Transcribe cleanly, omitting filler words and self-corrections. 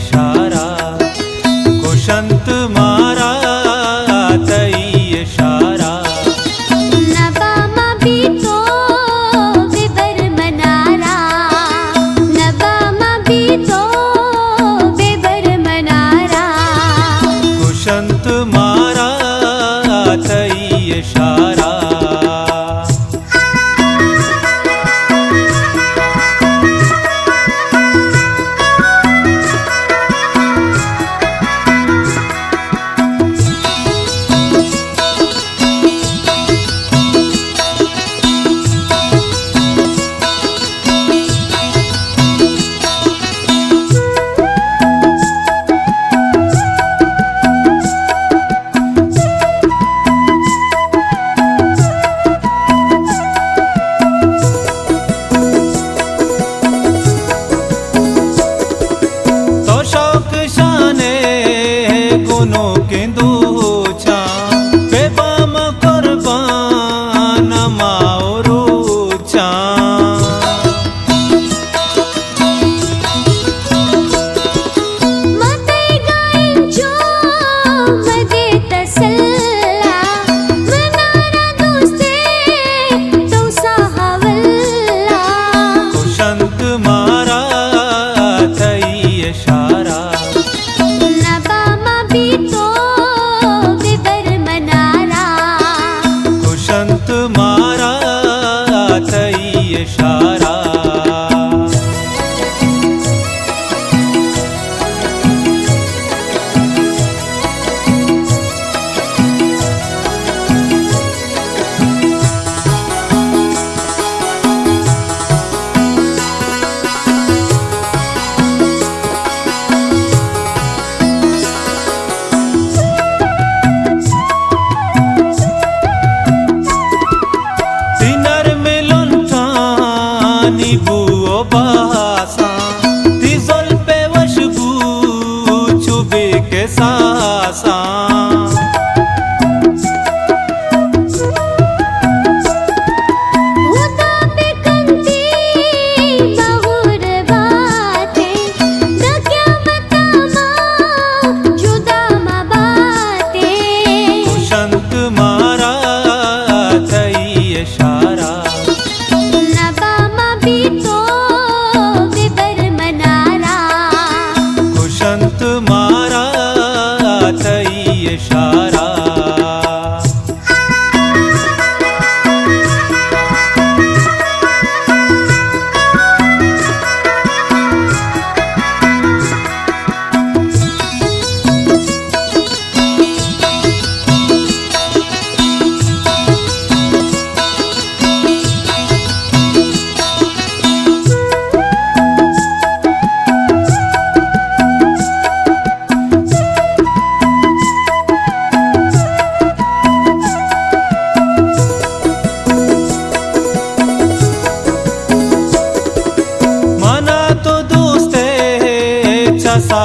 इशारा कुशंत मारा तई इशारा नबामा भी तो बेबर मनारा नबामा भी तो बेबर मनारा कुशंत मारा तई इशारा गुनो केंदू छा बेबाम कुर्बान माओरू छा मते गाइन जो मगे तसल्ला मनारा दोस्ते तो साहवल्ला कुशंत मारा तई इशारा कुशंत मारा तई इशारा बुओ बासा तिजल पे वशबू चुबे के सासा हुदा पे कंती बहुर बातें दक्या मतामा जुदा मा बातें कुशंत मारा तई इशारा भी तो बेबर मनारा कुशंत मारा तई इशारा मना तो दोस्ते छसा